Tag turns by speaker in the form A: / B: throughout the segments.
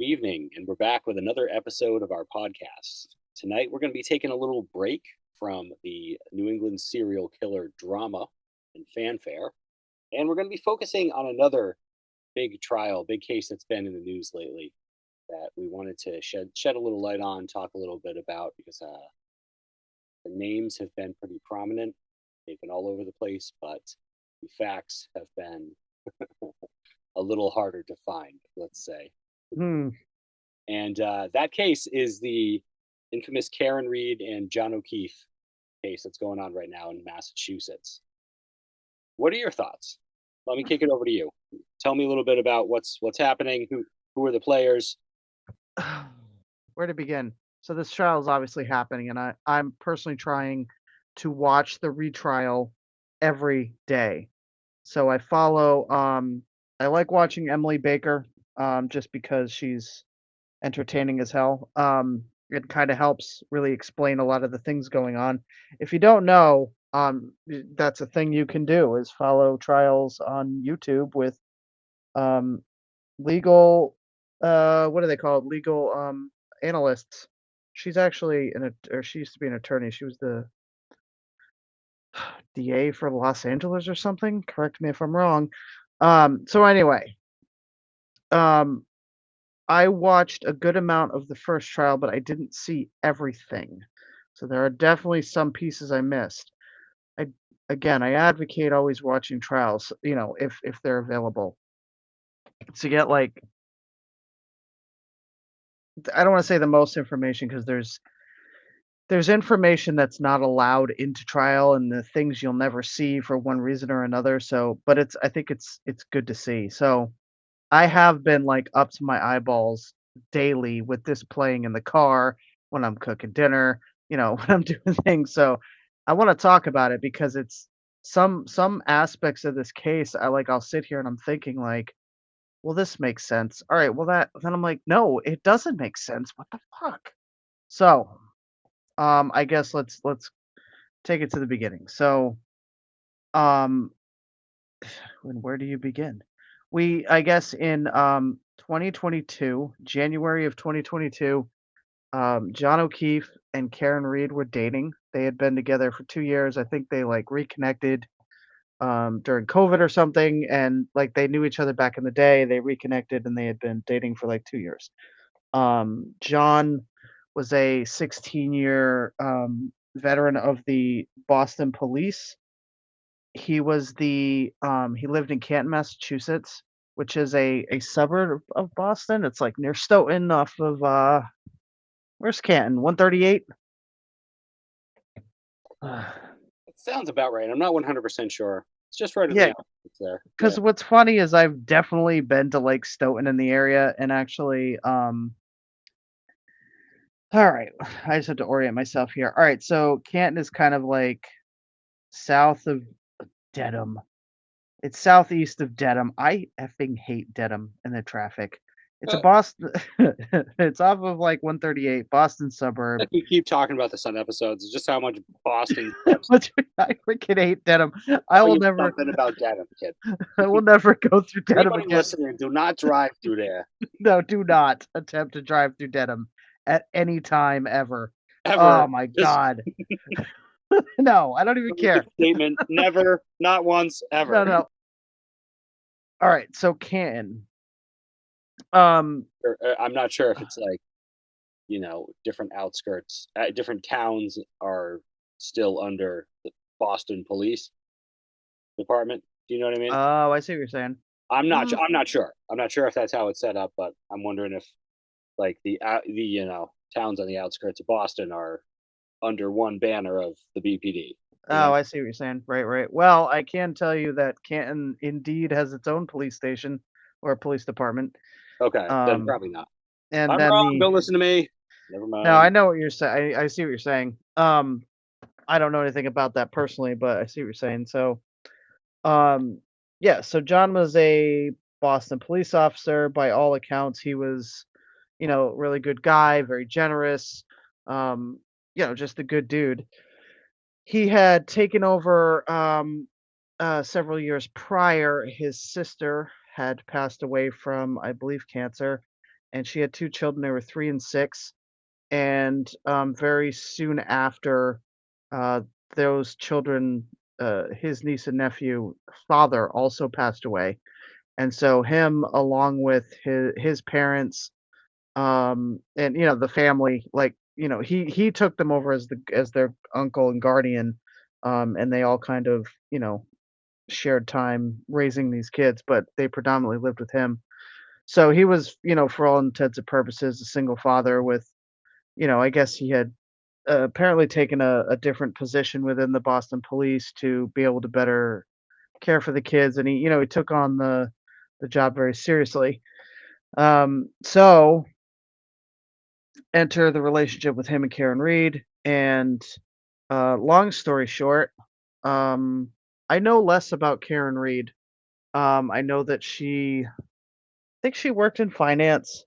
A: evening, and we're back with another episode of our podcast. Tonight, we're going to be taking a little break from the New England serial killer drama and fanfare, and we're going to be focusing on another big trial, big case that's been in the news lately that we wanted to shed a little light on, talk a little bit about because the names have been pretty prominent. They've been all over the place, but the facts have been a little harder to find, let's say.
B: Hmm.
A: And that case is the infamous Karen Reed and John O Keefe case that's going on right now in Massachusetts. What are your thoughts? Let me kick it over to you. Tell me a little bit about what's happening. Who are the players?
B: Where to begin? So this trial is obviously happening, and I'm personally trying to watch the retrial every day. So I follow. I like watching Emily Baker, just because she's entertaining as hell. It kind of helps really explain a lot of the things going on. If you don't know, that's a thing you can do is follow trials on YouTube with um legal what do they call it? Legal analysts. She's actually or she used to be an attorney. She was the DA for Los Angeles or something. Correct me if I'm wrong. So anyway, um I watched a good amount of the first trial, but I didn't see everything. So there are definitely some pieces I missed. I Again, I advocate always watching trials, if they're available to get like I don't want to say the most information because there's information that's not allowed into trial and the things you'll never see for one reason or another. So, but I think it's good to see. So, I have been like up to my eyeballs daily with this playing in the car when I'm cooking dinner, when I'm doing things. So, I want to talk about it because it's some aspects of this case I'll sit here and I'm thinking like, well, this makes sense. All right, well that then I'm like, no, it doesn't make sense. What the fuck? So, I guess let's take it to the beginning. So, um, where do you begin? I guess in 2022, January of 2022, John O'Keefe and Karen Reed were dating. They had been together for 2 years. I think they like reconnected during COVID or something, and like they knew each other back in the day. They reconnected and they had been dating for like 2 years. John was a 16-year veteran of the Boston Police. He lived in Canton, Massachusetts, which is a suburb of Boston. It's like near Stoughton off of where's Canton? 138?
A: It sounds about right. I'm not 100% sure. It's just right at the
B: Yeah,
A: outskirts there. Yeah.
B: because what's funny is I've definitely been to like Stoughton in the area and actually all right, I just have to orient myself here. All right, so Canton is kind of like south of Dedham. It's southeast of Dedham. I effing hate Dedham and the traffic. It's a
A: Uh,
B: Boston it's off of, like, 138, Boston suburb.
A: like we keep talking about this on episodes. It's just how much Boston sucks.
B: But I freaking hate Dedham.
A: Tell you something about Dedham, kid.
B: I will never go through Dedham
A: Anybody
B: again.
A: listening, do not drive through there
B: No, do not attempt to drive through Dedham at any time ever. Oh
A: ever.
B: my
A: Just
B: god. No, I don't even
A: make a
B: care.
A: statement. Never, not once,
B: No,
A: ever.
B: no. Alright, so Canton. Um,
A: I'm not sure if it's like different outskirts, different towns are still under the Boston Police Department. Do you know what I mean?
B: oh, I see what you're saying.
A: I'm not.
B: Mm,
A: I'm not sure. I'm not sure if that's how it's set up, but I'm wondering if like the towns on the outskirts of Boston are under one banner of the BPD. You know?
B: oh, I see what you're saying. Right, right. Well, I can tell you that Canton indeed has its own police station or police department.
A: Okay, then
B: Um,
A: probably not.
B: and
A: I'm
B: then
A: wrong.
B: the
A: Don't listen to me. Never
B: No, I
A: mind.
B: know what you're saying. I see what you're saying. I don't know anything about that personally, but I see what you're saying. So, um, yeah, so John was a Boston police officer. By all accounts, he was, really good guy, very generous, um, just a good dude. He had taken over several years prior. His sister had passed away from, I believe, cancer, and she had 2 children, they were 3 and 6, and, very soon after, uh, those children, his niece and nephew father also passed away, and so him along with his parents, and, the family, like, he took them over as their uncle and guardian, and they all kind of, shared time raising these kids, but they predominantly lived with him. So he was, for all intents and purposes, a single father with, I guess he had apparently taken a different position within the Boston police to be able to better care for the kids, and he took on the job very seriously. So enter the relationship with him and Karen Reed, and long story short, um, I know less about Karen Reed. I know that I think she worked in finance.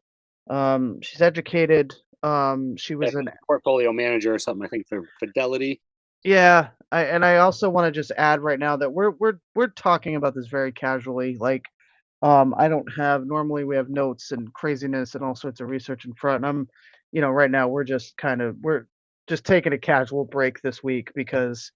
B: She's educated. She
A: Like
B: was an
A: a portfolio manager or something, I think, for Fidelity.
B: Yeah, I also want to just add right now that we're talking about this very casually. Like, I don't have normally we have notes and craziness and all sorts of research in front. And right now we're just taking a casual break this week because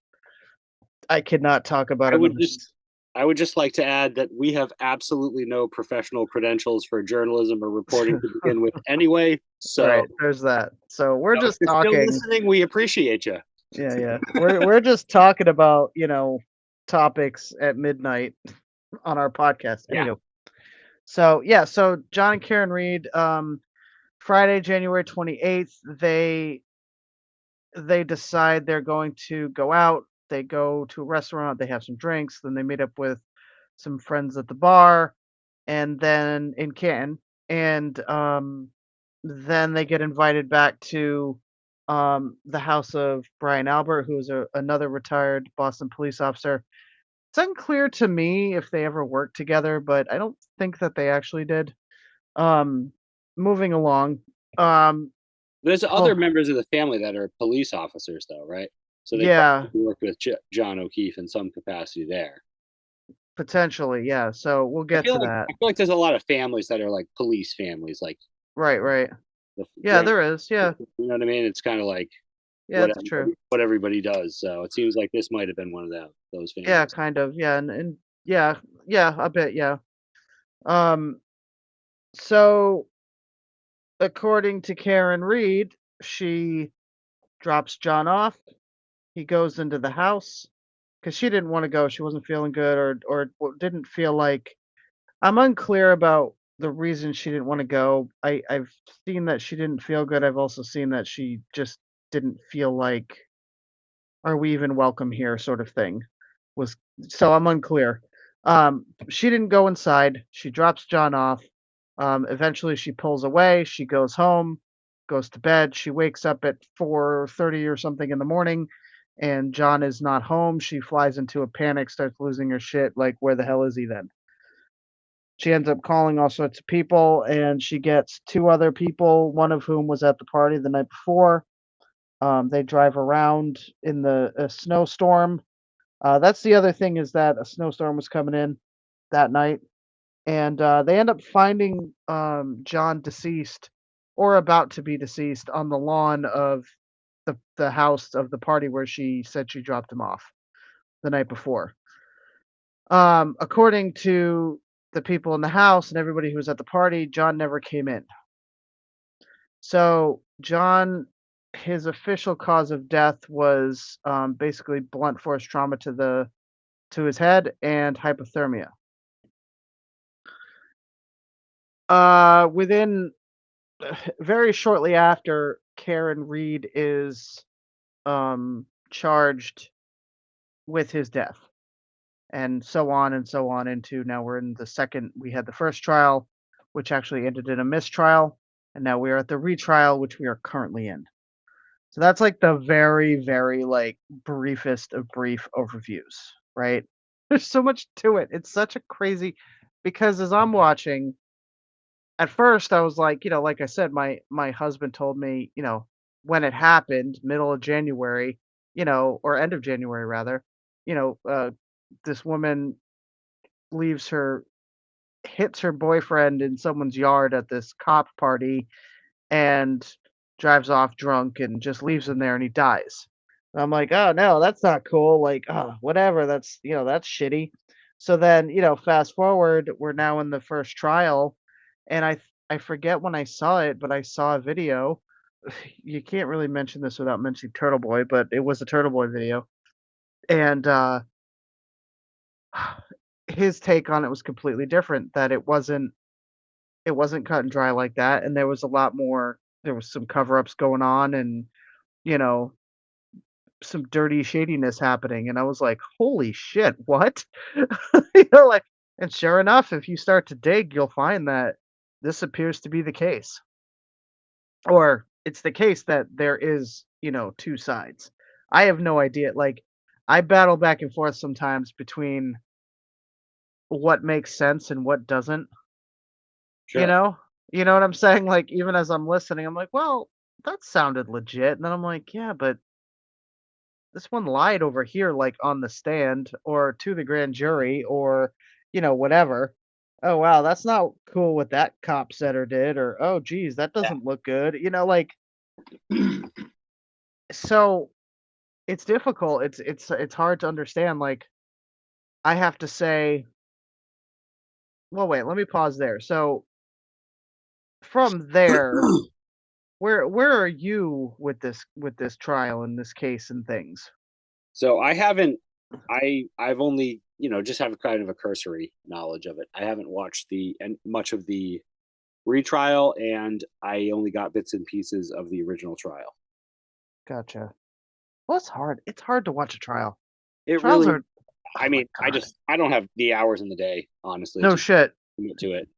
B: I could not talk about
A: I would
B: another.
A: just I would just like to add that we have absolutely no professional credentials for journalism or reporting to begin with anyway. So,
B: Right, there's that. So we're
A: if
B: just
A: you're still
B: talking.
A: listening, we appreciate you.
B: Yeah, yeah. We're just talking about, topics at midnight on our podcast.
A: Yeah.
B: Anywho. So yeah, so John and Karen Reed, Friday, January 28th, they decide they're going to go out. They go to a restaurant, they have some drinks, then they meet up with some friends at the bar, and then in Canton, and then they get invited back to the house of Brian Albert, who is another retired Boston police officer. It's unclear to me if they ever worked together, but I don't think that they actually did. Um, moving along, um,
A: There's other
B: oh,
A: members of the family that are police officers, though, right? So they
B: yeah,
A: probably worked with John O'Keefe in some capacity there.
B: potentially, yeah. So we'll get to that.
A: I feel like there's a lot of families that are like police families, like
B: Right, right.
A: the
B: Yeah,
A: grand.
B: there is. Yeah,
A: You know what I mean? It's kind of like
B: yeah, it's true.
A: what everybody does. So it seems like this might have been one of those
B: Yeah,
A: families.
B: kind of. Yeah, and yeah, yeah, a bit. Yeah. Um, so according to Karen Reed, she drops John off. He goes into the house because she didn't want to go. She wasn't feeling good, or didn't feel like. I'm unclear about the reason she didn't want to go. I've seen that she didn't feel good. I've also seen that she just didn't feel like, "Are we even welcome here?" sort of thing. Was so I'm unclear. She didn't go inside. She drops John off. Eventually, she pulls away. She goes home, goes to bed. She wakes up at 4:30 or something in the morning, and John is not home. She flies into a panic, starts losing her shit. Like, where the hell is he then? She ends up calling all sorts of people, and she gets 2 other people, one of whom was at the party the night before. They drive around in a snowstorm. That's the other thing is that a snowstorm was coming in that night, and they end up finding John deceased or about to be deceased on the lawn of the house of the party where she said she dropped him off the night before. According to the people in the house and everybody who was at the party, John never came in. So John, his official cause of death was basically blunt force trauma to his head and hypothermia. Within very shortly after, Karen Reed is charged with his death, and so on into now we're in the second. We had the first trial, which actually ended in a mistrial, and now we are at the retrial, which we are currently in. So that's like the very, very like briefest of brief overviews, right? There's so much to it. It's such a crazy because as I'm watching, at first I was like, like I said, my husband told me, when it happened, middle of January, or end of January rather, you know, uh, this woman leaves her hits her boyfriend in someone's yard at this cop party and drives off drunk and just leaves him there and he dies. And I'm like, "Oh, no, that's not cool." Like, "Oh, whatever. That's, that's shitty." So then, fast forward, we're now in the first trial, and I forget when I saw it, but I saw a video. You can't really mention this without mentioning Turtle Boy, but it was a Turtle Boy video, and, his take on it was completely different, that it wasn't cut and dry like that, and there was a lot more. There was some cover-ups going on and, you know, some dirty shadiness happening, and I was like, "Holy shit, what?" Like, and sure enough, if you start to dig, you'll find that this appears to be the case. Or it's the case that there is, 2 sides. I have no idea, like, I battle back and forth sometimes between what makes sense and what doesn't, you
A: Sure.
B: know? You know what I'm saying? Like, even as I'm listening, I'm like, "Well, that sounded legit," and then I'm like, "Yeah, but this one lied over here, like, on the stand or to the grand jury or, whatever. Oh, wow, that's not cool what that cop said or did," or, "Oh, geez, that doesn't look good." Like, so it's difficult. It's hard to understand. Like, I have to say, well, wait, let me pause there. So from there, where are you with this trial and this case and things?
A: So I haven't. I've only just have kind of a cursory knowledge of it. I haven't watched the and much of the retrial, and I only got bits and pieces of the original trial.
B: Gotcha. Well, it's hard. It's hard to watch a trial.
A: It
B: Trials
A: really.
B: are,
A: I
B: oh my
A: mean,
B: god.
A: I don't have the hours in the day, honestly,
B: No
A: to
B: shit.
A: commit to it.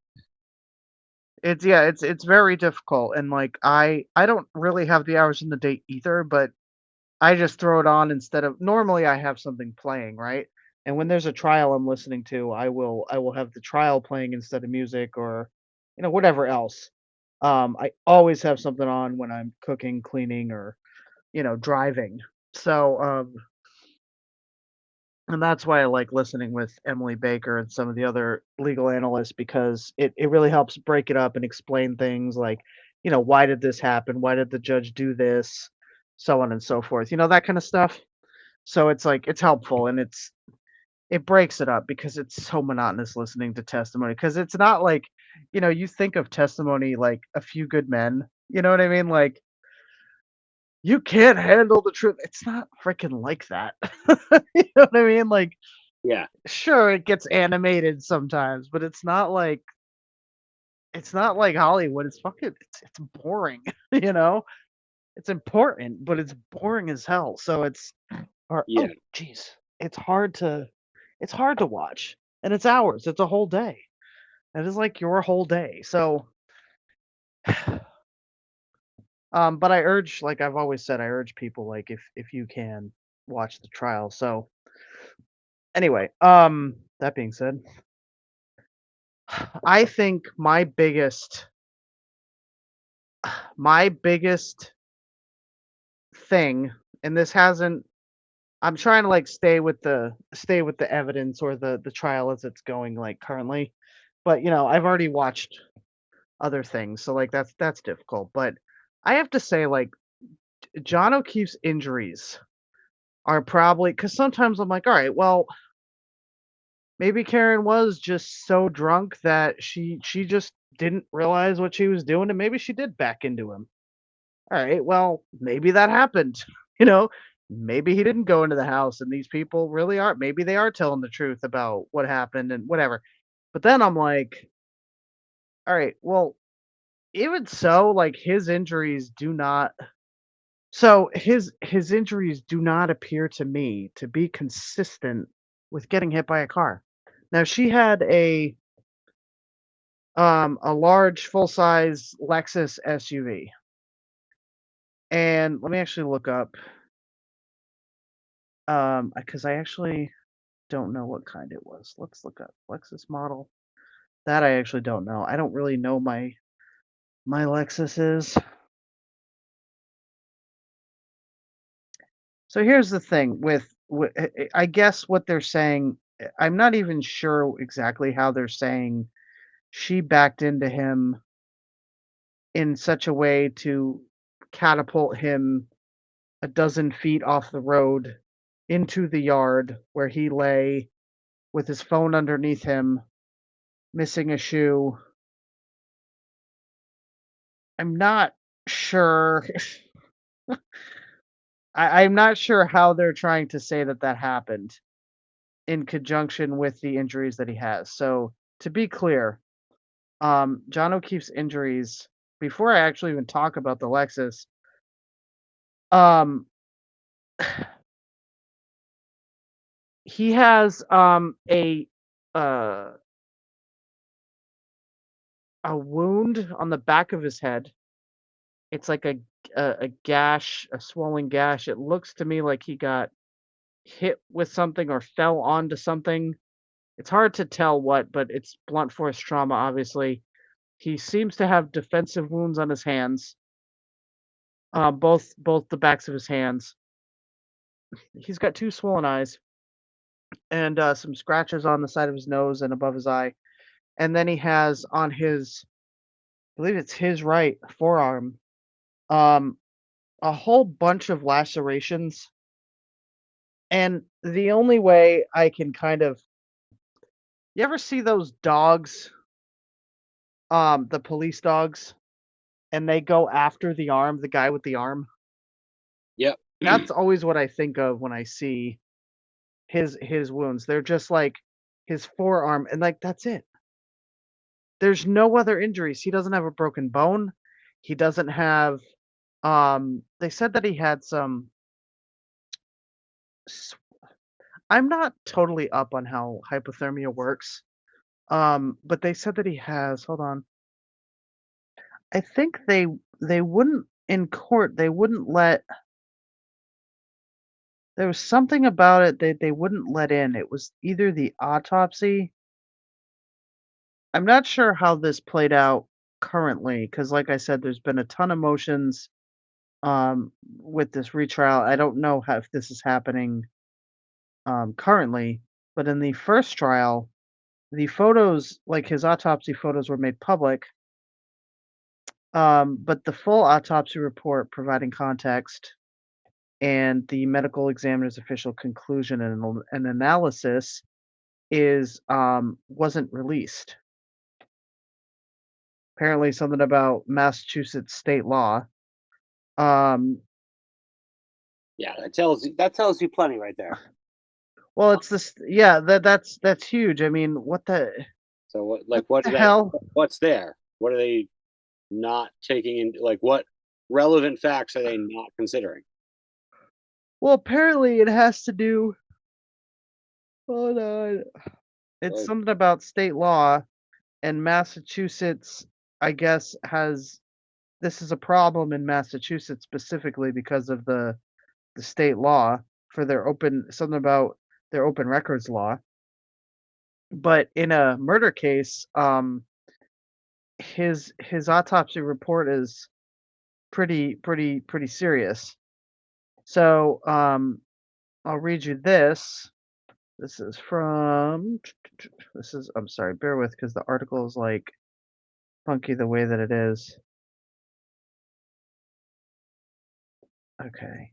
B: It's yeah, it's very difficult, and, like, I don't really have the hours in the day either, but I just throw it on instead of normally, I have something playing, right? And when there's a trial I'm listening to, I will have the trial playing instead of music or, whatever else. I always have something on when I'm cooking, cleaning, or, driving. So, and that's why I like listening with Emily Baker and some of the other legal analysts because it really helps break it up and explain things like, why did this happen? Why did the judge do this? So on and so forth. That kind of stuff. So it's like it's helpful and it breaks it up because it's so monotonous listening to testimony because it's not like, you think of testimony like A Few Good Men. You know what I mean? Like you can't handle the truth. It's not freaking like that. You know what I mean? Like
A: Yeah,
B: sure, it gets animated sometimes, but it's not like Hollywood. It's fucking it's boring, you know? It's important, but it's boring as hell. So it's or
A: yeah,
B: oh, jeez. It's hard to watch. And it's hours. It's a whole day. It is like your whole day. So but I urge, like I've always said, I urge people like if you can watch the trial. So anyway, that being said, I think my biggest thing, and this hasn't I'm trying to like stay with the evidence or the trial as it's going like currently. But I've already watched other things, so like that's difficult. But I have to say, like John O'Keefe's injuries are probably because sometimes I'm like, all right, well, maybe Karen was just so drunk that she just didn't realize what she was doing, and maybe she did back into him. All right, well, maybe that happened. You know, maybe he didn't go into the house and these people really are maybe they are telling the truth about what happened and whatever. But then I'm like, all right, well, even so, like his injuries do not appear to me to be consistent with getting hit by a car. Now she had a large full-size Lexus SUV. And let me actually look up because I actually don't know what kind it was. Let's look up Lexus model. That I actually don't know. I don't really know my Lexuses. So here's the thing I guess what they're saying, I'm not even sure exactly how they're saying she backed into him in such a way to catapult him a dozen feet off the road into the yard where he lay with his phone underneath him, missing a shoe. I'm not sure. I'm not sure how they're trying to say that that happened in conjunction with the injuries that he has. So to be clear, John O'Keefe's injuries, before I actually even talk about the Lexus, um, he has uh, a wound on the back of his head. It's like a gash, a swollen gash. It looks to me like he got hit with something or fell onto something. It's hard to tell what, but it's blunt force trauma, obviously. He seems to have defensive wounds on his hands, both the backs of his hands. He's got two swollen eyes and some scratches on the side of his nose and above his eye. And then he has on his, I believe it's his right forearm, um, a whole bunch of lacerations. And the only way I can kind of, you ever see those dogs, the police dogs, and they go after the arm, the guy with the arm?
A: Yep.
B: That's always what I think of when I see his wounds. They're just like his forearm and like that's it. There's no other injuries. He doesn't have a broken bone. He doesn't have they said that he had some s- I'm not totally up on how hypothermia works. But they said that he has, hold on. I think they wouldn't in court, they wouldn't let, there was something about it that they wouldn't let in. It was either the autopsy. I'm not sure how this played out currently, because like I said, there's been a ton of motions with this retrial. I don't know how, if this is happening currently, but in the first trial, the photos, like his autopsy photos, were made public. But the full autopsy report providing context and the medical examiner's official conclusion and analysis is wasn't released. Apparently, something about Massachusetts state law. Um,
A: Yeah, that tells you plenty right there.
B: well, it's this. Yeah, that's huge. I mean,
A: So what,
B: what
A: like, what
B: the
A: is that?
B: hell?
A: What's there? What are they not taking into, like, what relevant facts are they not considering?
B: Well, apparently, it has to do. Hold on. It's
A: Or
B: something about state law, and Massachusetts, I guess, has this is a problem in Massachusetts specifically because of the state law for their open something about their open records law. But in a murder case, his autopsy report is pretty serious. So I'll read you this. This is from this is I'm sorry, bear with because the article is like funky the way that it is. Okay.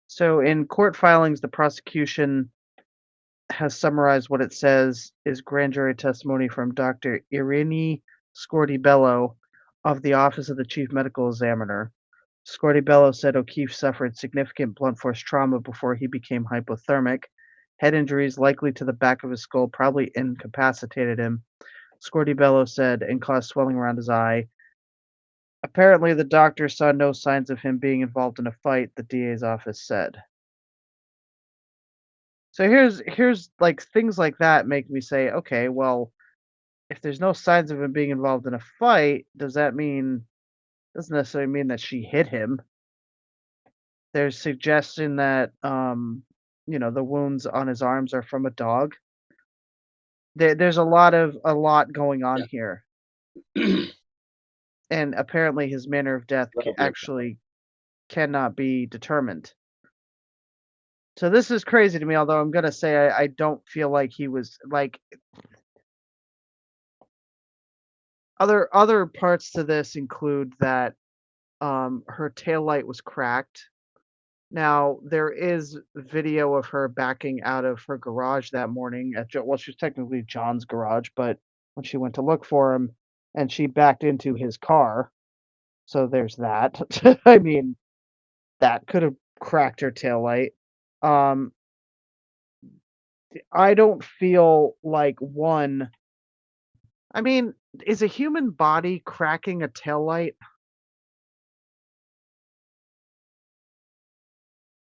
B: So in court filings, the prosecution has summarized what it says is grand jury testimony from Dr. Irini Scortibello of the Office of the Chief Medical Examiner. Scortibello said O'Keefe suffered significant blunt force trauma before he became hypothermic. Head injuries likely to the back of his skull probably incapacitated him, Scortibello said, and caused swelling around his eye. Apparently, the doctor saw no signs of him being involved in a fight, the DA's office said. So here's like things like that make me say, okay, well, if there's no signs of him being involved in a fight, does that mean doesn't necessarily mean that she hit him. There's suggestion that the wounds on his arms are from a dog. There's a lot going on here,
A: yeah.
B: and apparently his manner of death
A: Relevant.
B: actually cannot be determined. So this is crazy to me, although I'm gonna say I don't feel like he was like other parts to this include that her taillight was cracked. Now, there is video of her backing out of her garage that morning at well, she was technically John's garage, but when she went to look for him and she backed into his car, so there's that. I mean, that could have cracked her taillight. Um, I don't feel like one I mean, is a human body cracking a taillight?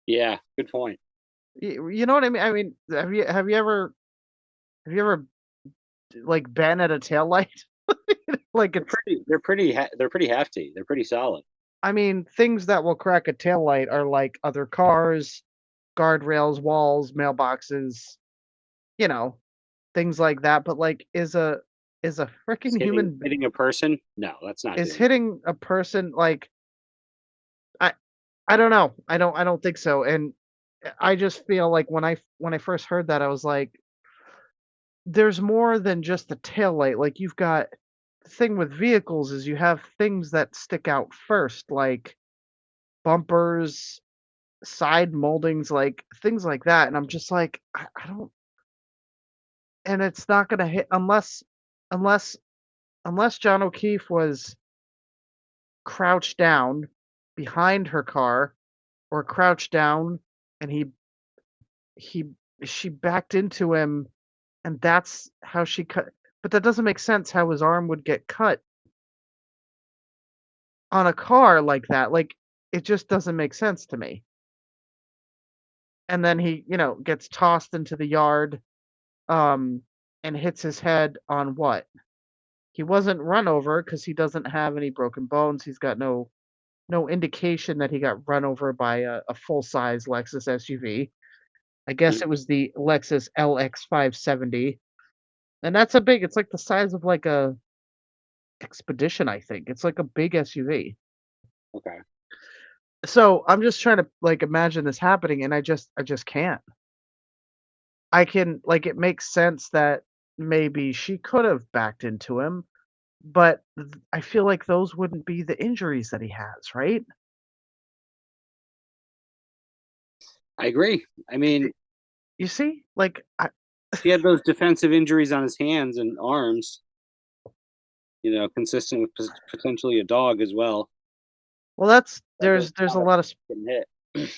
A: Yeah, good point.
B: You know what I mean? I mean, have you ever like been at a taillight? Like
A: They're
B: it's
A: pretty. They're pretty hefty. They're pretty solid.
B: I mean, things that will crack a taillight are like other cars, guardrails, walls, mailboxes, you know, things like that. But like, is a
A: Is
B: freaking human
A: hitting a person? No, that's not
B: is
A: doing it.
B: hitting a person like I I don't know. I don't think so. And I just feel like when I first heard that, I was like, there's more than just the taillight. Like you've got the thing with vehicles is you have things that stick out first, like bumpers, side moldings, like things like that. And I'm just like, I don't, and it's not gonna hit unless unless John O'Keefe was crouched down behind her car or crouched down and he she backed into him and that's how she cut. But that doesn't make sense how his arm would get cut on a car like that. Like it just doesn't make sense to me. And then he, gets tossed into the yard um and hits his head on what? He wasn't run over because he doesn't have any broken bones. He's got no indication that he got run over by a full-size Lexus SUV. I guess
A: Mm,
B: it was the Lexus LX 570. And that's a big it's like the size of like a Expedition, I think. It's like a big SUV.
A: okay.
B: So, I'm just trying to, like, imagine this happening, and I just can't. I can like, it makes sense that maybe she could have backed into him, but I feel like those wouldn't be the injuries that he has, right?
A: I agree. I
B: Y
A: mean,
B: you see? Like, I
A: he had those defensive injuries on his hands and arms. Consistent with potentially a dog as well.
B: well, that's
A: That doesn't
B: there's a
A: stop
B: lot of
A: getting hit.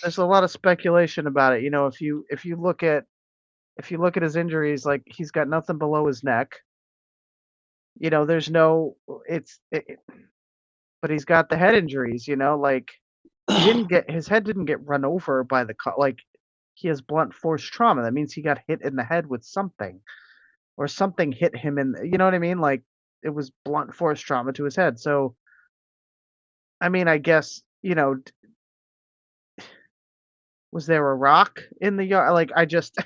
B: there's a lot of speculation about it, if you look at his injuries, like, he's got nothing below his neck, there's no it's it but he's got the head injuries, like, his head didn't get run over by the car, like, he has blunt force trauma, that means he got hit in the head with something, or something hit him you know what I mean? Like, it was blunt force trauma to his head, so, I mean, I guess, was there a rock in the yard? Like, I just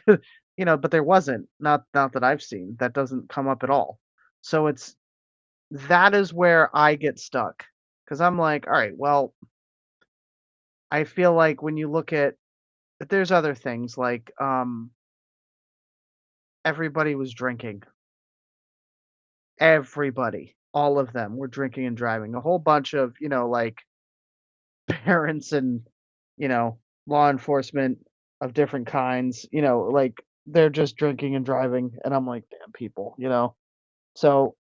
B: but there wasn't, not that I've seen, that doesn't come up at all. So that is where I get stuck, because 'cause I'm like, "Alright, well, I feel like when you look at but there's other things like, everybody was drinking. Everybody, all of them were drinking and driving. A whole bunch of, like, parents and, you know, law enforcement of different kinds, like, they're just drinking and driving, and I'm like, "Damn people." So,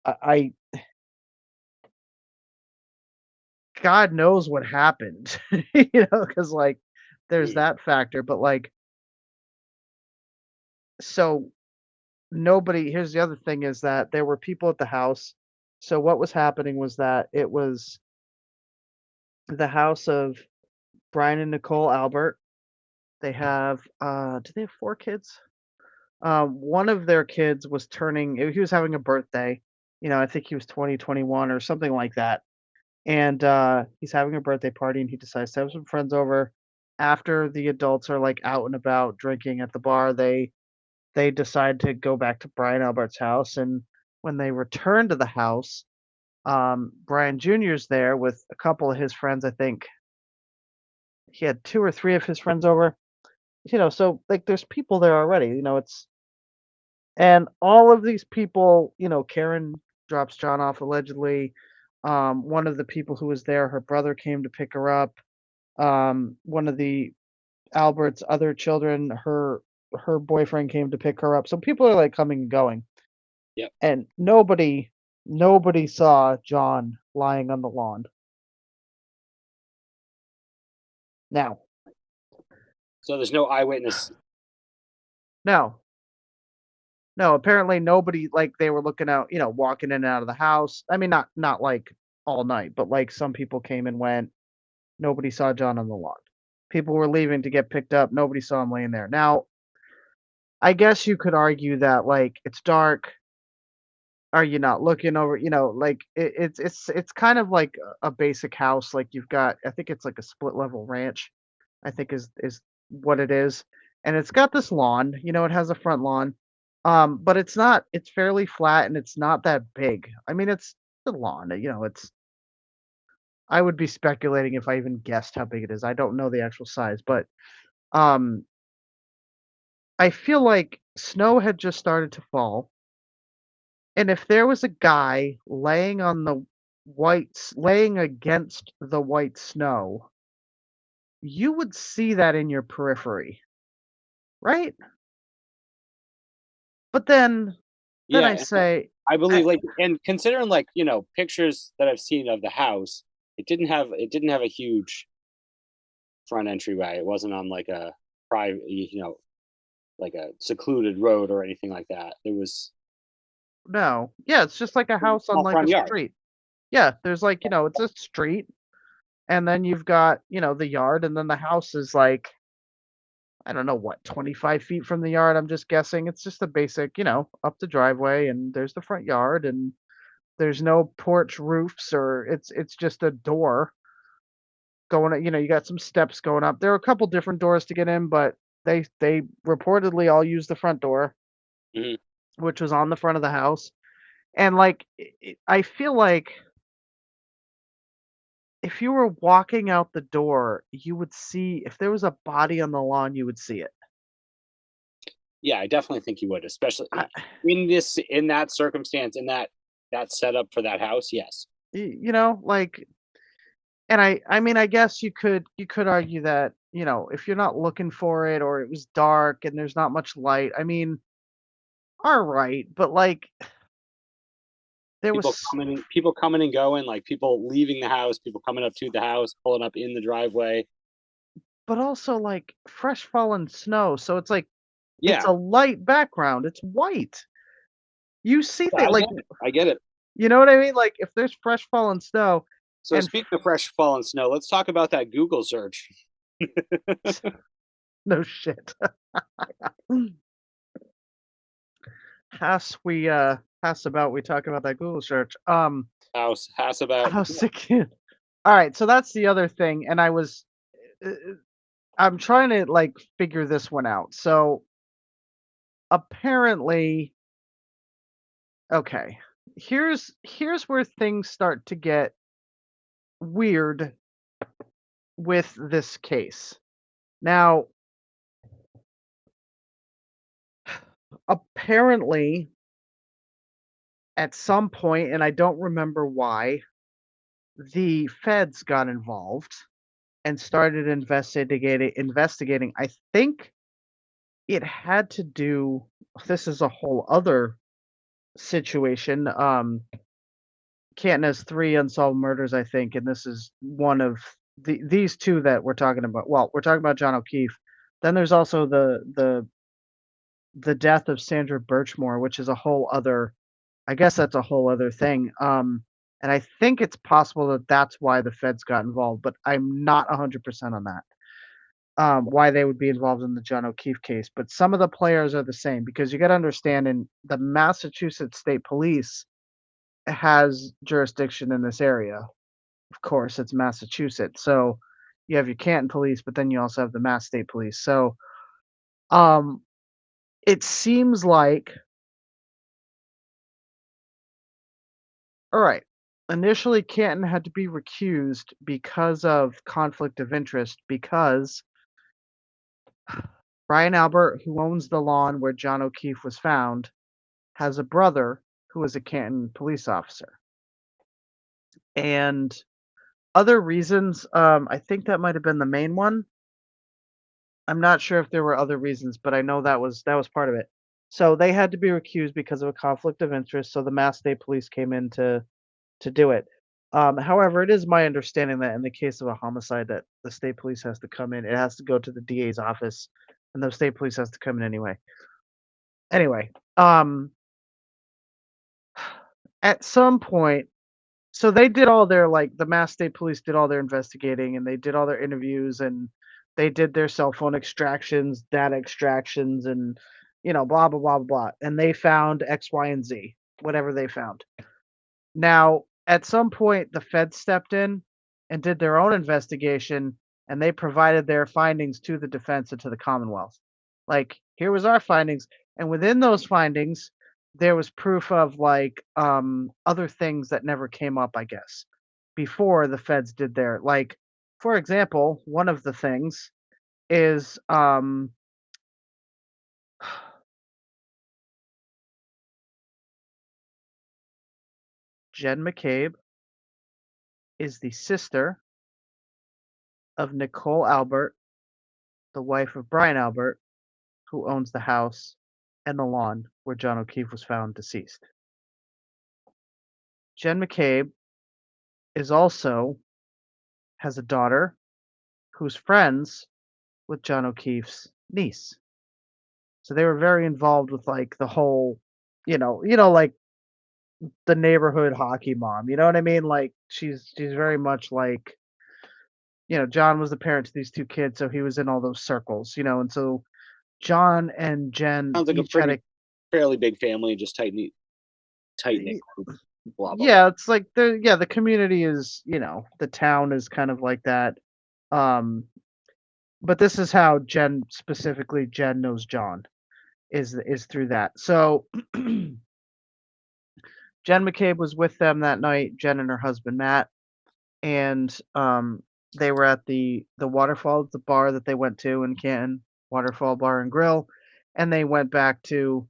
B: God knows what happened, because like, there's
A: Mm.
B: that factor, but, like, so nobody here's the other thing is that there were people at the house. So what was happening was that it was the house of Brian and Nicole Albert. They have do they have 4 kids? One of their kids was he was having a birthday. I think he was 20, 21, or something like that. And he's having a birthday party and he decides to have some friends over. After the adults are like out and about drinking at the bar, they decide to go back to Brian Albert's house. And when they return to the house, Brian Jr.'s there with a couple of his friends. I think he had 2 or 3 of his friends over, so like there's people there already. It's and all of these people. Karen drops John off allegedly. One of the people who was there, her brother came to pick her up. One of the Albert's other children, her boyfriend came to pick her up. So people are like coming and going,
A: Yep.
B: and nobody saw John lying on the lawn. Now,
A: So there's no eyewitness.
B: no, no. Apparently, nobody like they were looking out, walking in and out of the house. I mean, not like all night, but like some people came and went. Nobody saw John on the lawn. People were leaving to get picked up. Nobody saw him laying there. Now, I guess you could argue that like it's dark. Are you not looking over, like it's kind of like a basic house. Like you've got, I think it's like a split level ranch, I think is what it is. And it's got this lawn, it has a front lawn. But it's fairly flat and it's not that big. I mean, it's the lawn, it's I would be speculating if I even guessed how big it is. I don't know the actual size, but um I feel like snow had just started to fall. And if there was a guy laying against the white snow, you would see that in your periphery, right? But then I
A: Yeah,
B: say,
A: I
B: I
A: believe, like, and considering, like, pictures that I've seen of the house, it didn't have a huge front entryway. It wasn't on like a private, like a secluded road or anything like that. It was
B: no. Yeah, it's just like a
A: a
B: house on
A: small
B: like a
A: front yard.
B: street. Yeah, there's like, it's a street, and then you've got, the yard, and then the house is like, I don't know what, 25 feet from the yard. I'm just guessing. It's just a basic, up the driveway, and there's the front yard, and there's no porch roofs, or it's just a door going you got some steps going up. There are a couple different doors to get in, but they reportedly all use the front door,
A: Hmm.
B: which was on the front of the house. And like I feel like if you were walking out the door, you would see if there was a body on the lawn, you would see it.
A: Yeah, I definitely think you would,
B: I,
A: especially in that circumstance, in that setup for that house. Yes.
B: like, and I mean, I guess you could argue that, if you're not looking for it or it was dark and there's not much light. I mean, all right, but like there was
A: People coming and going, like people leaving the house, people coming up to the house, pulling up in the driveway.
B: but also like fresh fallen snow, so it's like it's
A: Yeah,
B: a light background, it's white. You see
A: yeah,
B: that
A: I
B: like
A: get it. I get it.
B: you know what I mean? Like if there's fresh fallen snow
A: So
B: and
A: speaking of fresh fallen snow, let's talk about that Google search.
B: no shit. Has about we talk about that Google search.
A: House about.
B: I was thinking, all right, so that's the other thing, and uh, I'm trying to like figure this one out. So apparently, okay, here's where things start to get weird with this case. Now, apparently, at some point, and I don't remember why, the feds got involved and started investigating. I think it had to do, this is a whole other situation. Canton has 3 unsolved murders, I think, and this is one of these 2 that we're talking about. Well, we're talking about John O'Keefe. Then there's also the death of Sandra Birchmore, which is a whole other, I guess that's a whole other thing. And I think it's possible that that's why the feds got involved, but I'm not 100% on that. Why they would be involved in the John O'Keefe case, but some of the players are the same because you got to understand in the Massachusetts State Police has jurisdiction in this area. Of course, it's Massachusetts. So you have your Canton police, but then you also have the Mass State Police. So um it seems like, all right, initially Canton had to be recused because of conflict of interest because Brian Albert, who owns the lawn where John O'Keefe was found, has a brother who is a Canton police officer. And other reasons, I think that might have been the main one. I'm not sure if there were other reasons, but I know that was part of it. So they had to be recused because of a conflict of interest. So the Mass State Police came in to do it. However, it is my understanding that in the case of a homicide, that the state police has to come in. It has to go to the DA's office, and the state police has to come in anyway. Anyway, at some point, so they did all their the Mass State Police did all their investigating, and they did all their interviews, and they did their cell phone extractions, data extractions, and blah blah blah blah blah. And they found X, Y, and Z, whatever they found. Now, at some point, the feds stepped in and did their own investigation, and they provided their findings to the defense and to the Commonwealth. Like, here was our findings, and within those findings, there was proof of other things that never came up, I guess, before the feds did their for example, one of the things is Jen McCabe is the sister of Nicole Albert, the wife of Brian Albert, who owns the house and the lawn where John O'Keefe was found deceased. Jen McCabe is also has a daughter who's friends with John O'Keefe's niece. So they were very involved with the whole, like the neighborhood hockey mom. You know what I mean? Like she's very much like, John was the parent to these two kids, so he was in all those circles, and so John and Jen
A: Sounds like a
B: each had
A: pretty fairly big family, just tight knit group. Blah blah.
B: yeah, it's like the community is, the town is kind of like that. Um, but this is how Jen knows John is through that. So Jen McCabe was with them that night, Jen and her husband Matt, and they were at the Waterfall, the bar that they went to in Canton, Waterfall Bar and Grill, and they went back to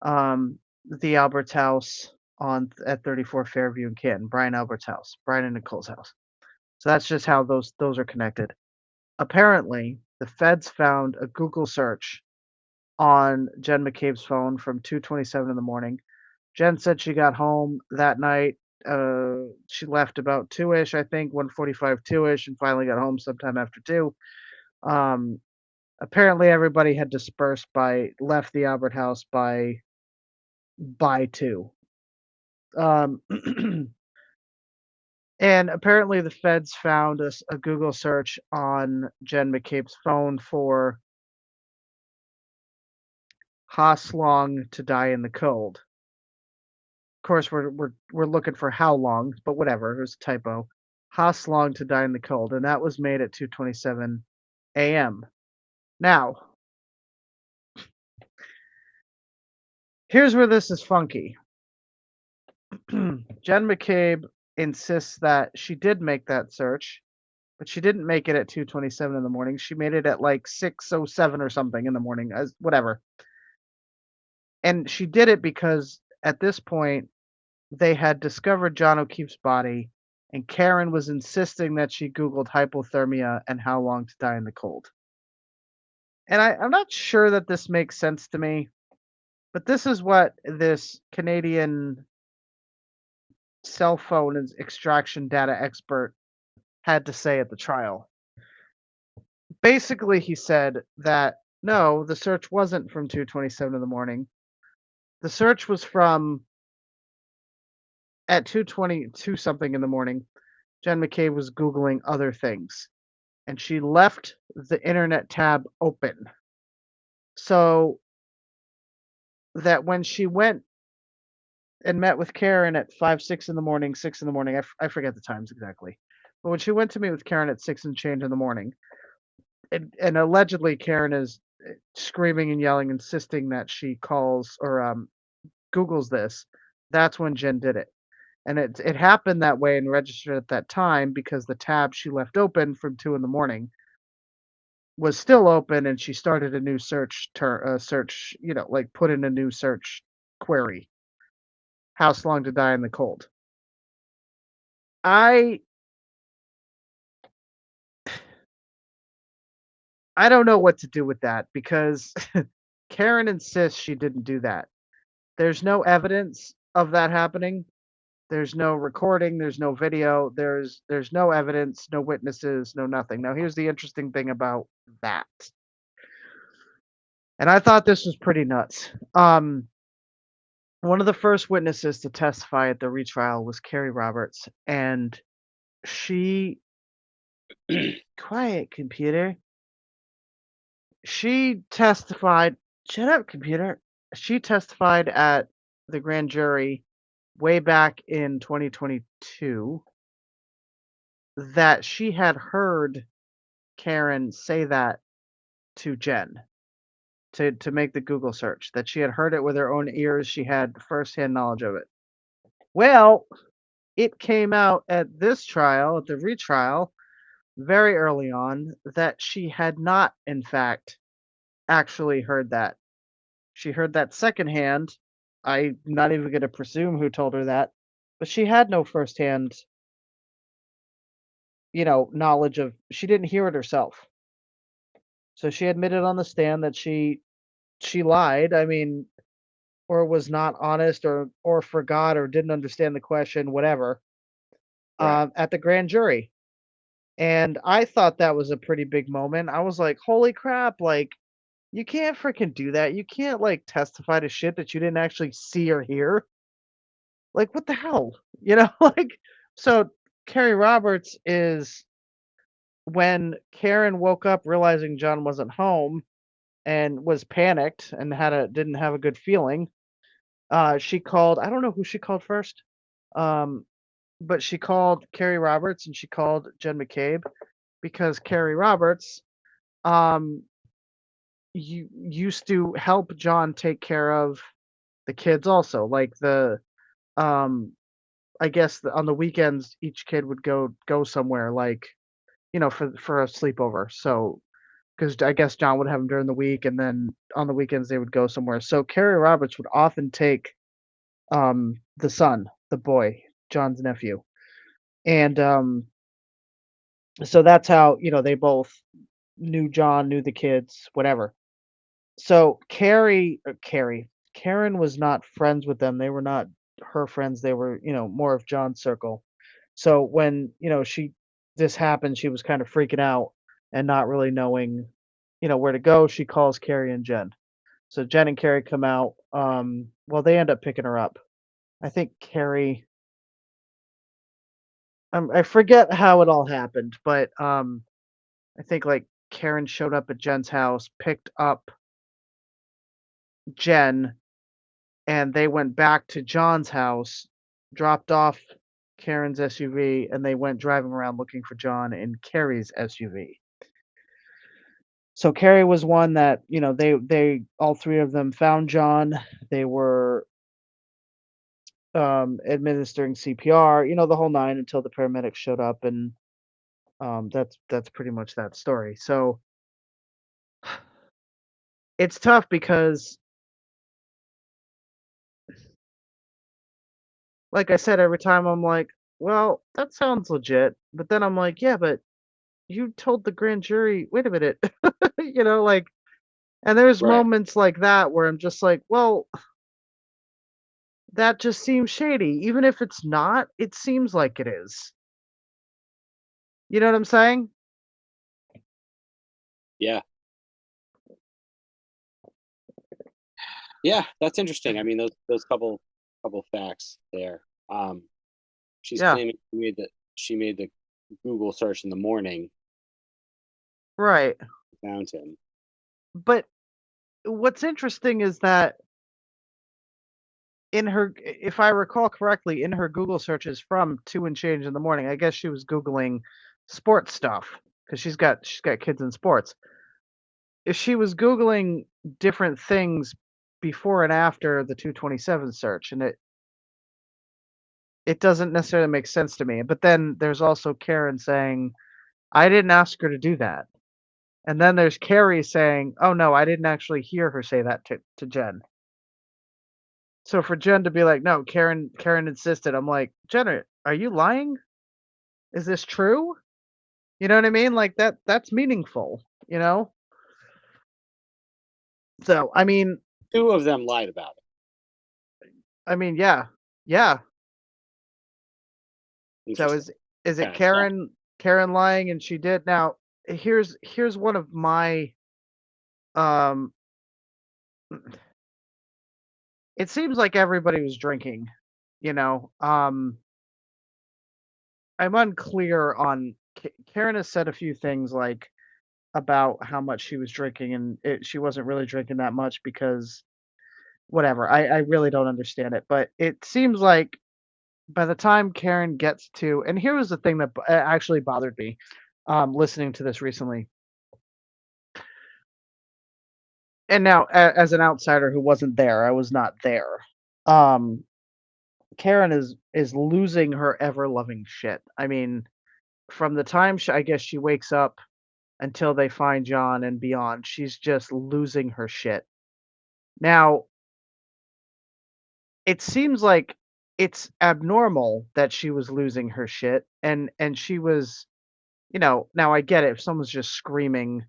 B: the Albert's house at 34 Fairview in Canton, Brian Albert's house, Brian and Nicole's house. So that's just how those are connected. Apparently, the feds found a Google search on Jen McCabe's phone from 2:27 in the morning. Jen said she got home that night. She left about 2-ish, I think, 1:45, 2-ish, and finally got home sometime after 2. Apparently everybody had dispersed left the Albert house by 2. Um, and apparently the feds found a Google search on Jen McCabe's phone for Haas Long to die in the cold. Of course, we're looking for how long, but whatever. It was a typo. Haas Long to die in the cold, and that was made at 2:27 a.m. Now, here's where this is funky. Jen McCabe insists that she did make that search, but she didn't make it at 2:27 in the morning. She made it at 6:07 or something in the morning, as whatever. And she did it because at this point they had discovered John O'Keefe's body, and Karen was insisting that she Googled hypothermia and how long to die in the cold. And I'm not sure that this makes sense to me, but this is what this Canadian cell phone extraction data expert had to say at the trial. Basically, he said that no, the search wasn't from 2:27 in the morning. The search was from at 2:22 something in the morning. Jen McCabe was Googling other things, and she left the internet tab open. So that when she went and met with Karen at 5, 6 in the morning, 6 in the morning, I forget the times exactly. But when she went to meet with Karen at 6 and change in the morning, and allegedly Karen is screaming and yelling, insisting that she calls or Googles this, that's when Jen did it. And it happened that way and registered at that time because the tab she left open from 2 in the morning was still open, and she started a new search, like put in a new search query. House long to die in the cold. I I don't know what to do with that because Karen insists she didn't do that. There's no evidence of that happening. There's no recording, there's no video, there's no evidence, no witnesses, no nothing. Now here's the interesting thing about that. And I thought this was pretty nuts. One of the first witnesses to testify at the retrial was Carrie Roberts, and she quiet computer. She testified shut up computer. She testified at the grand jury way back in 2022 that she had heard Karen say that to Jen to make the Google search, that she had heard it with her own ears, she had firsthand knowledge of it. Well, it came out at this trial, at the retrial, very early on, that she had not, in fact, actually heard that. She heard that secondhand. I'm not even going to presume who told her that, but she had no firsthand, knowledge of. She didn't hear it herself. So she admitted on the stand that she lied. I mean, or was not honest, or forgot, or didn't understand the question, whatever,
A: Right.
B: at the grand jury. And I thought that was a pretty big moment. I was like, holy crap, like you can't freaking do that. You can't like testify to shit that you didn't actually see or hear. Like what the hell? Like so Carrie Roberts is when Karen woke up realizing John wasn't home and was panicked and didn't have a good feeling. She called, I don't know who she called first. Um, but she called Carrie Roberts and she called Jen McCabe because Carrie Roberts um used to help John take care of the kids also. Like um I guess on the weekends each kid would go somewhere, like, for a sleepover. So because I guess John would have them during the week, and then on the weekends they would go somewhere. So Carrie Roberts would often take the son, the boy, John's nephew. And so that's how, they both knew John, knew the kids, whatever. So Karen was not friends with them. They were not her friends. They were, more of John's circle. So when, this happened, she was kind of freaking out and not really knowing, where to go. She calls Carrie and Jen. So Jen and Carrie come out. Well, they end up picking her up. I think Carrie, I forget how it all happened, but I think like Karen showed up at Jen's house, picked up Jen, and they went back to John's house, dropped off Karen's SUV, and they went driving around looking for John in Carrie's SUV. So Carrie was one that, they all three of them found John. They were administering CPR, the whole nine until the paramedics showed up, and that's pretty much that story. So it's tough because, like I said, every time I'm like, well, that sounds legit, but then I'm like, yeah, but you told the grand jury, wait a minute, like, and there's
A: Right.
B: moments like that where I'm just like, well, that just seems shady. Even if it's not, it seems like it is. You know what I'm saying?
A: Yeah. Yeah, that's interesting. I mean, those couple facts there. She's
B: Yeah,
A: claiming she made the Google search in the morning,
B: right.
A: found him.
B: But what's interesting is that if I recall correctly, in her Google searches from 2 and change in the morning, I guess she was Googling sports stuff because she's got kids in sports. If she was Googling different things before and after the 227 search, and it doesn't necessarily make sense to me. But then there's also Karen saying, "I didn't ask her to do that." And then there's Carrie saying, "Oh no, I didn't actually hear her say that to Jen." So for Jen to be like, "No, Karen insisted." I'm like, "Jen, are you lying? Is this true?" You know what I mean? Like that's meaningful, you know? So,
A: Two of them lied about it.
B: yeah. Yeah. So
A: Interesting.
B: is it
A: Okay. Yeah.
B: Karen lying and she did? Now, here's one of my um it seems like everybody was drinking, you know. I'm unclear on Karen has said a few things like about how much she was drinking and she wasn't really drinking that much because whatever. I really don't understand it, but it seems like by the time Karen gets to, and here was the thing that actually bothered me listening to this recently. And now as an outsider who wasn't there, I was not there. Um Karen is losing her ever loving shit. I mean, from the time I guess she wakes up until they find John and beyond, she's just losing her shit. Now, it seems like it's abnormal that she was losing her shit and she was, now I get it. If someone's just screaming,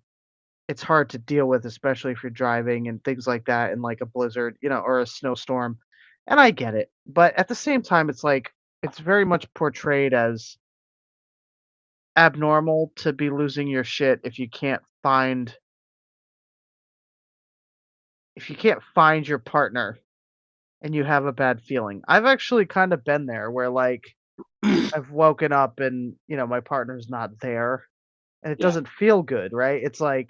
B: it's hard to deal with, especially if you're driving and things like that in like a blizzard, or a snowstorm. And I get it. But at the same time, it's like it's very much portrayed as abnormal to be losing your shit if you can't find your partner and you have a bad feeling. I've actually kind of been there where like I've woken up and, my partner's not there and it
A: Yeah.
B: doesn't feel good, right? It's like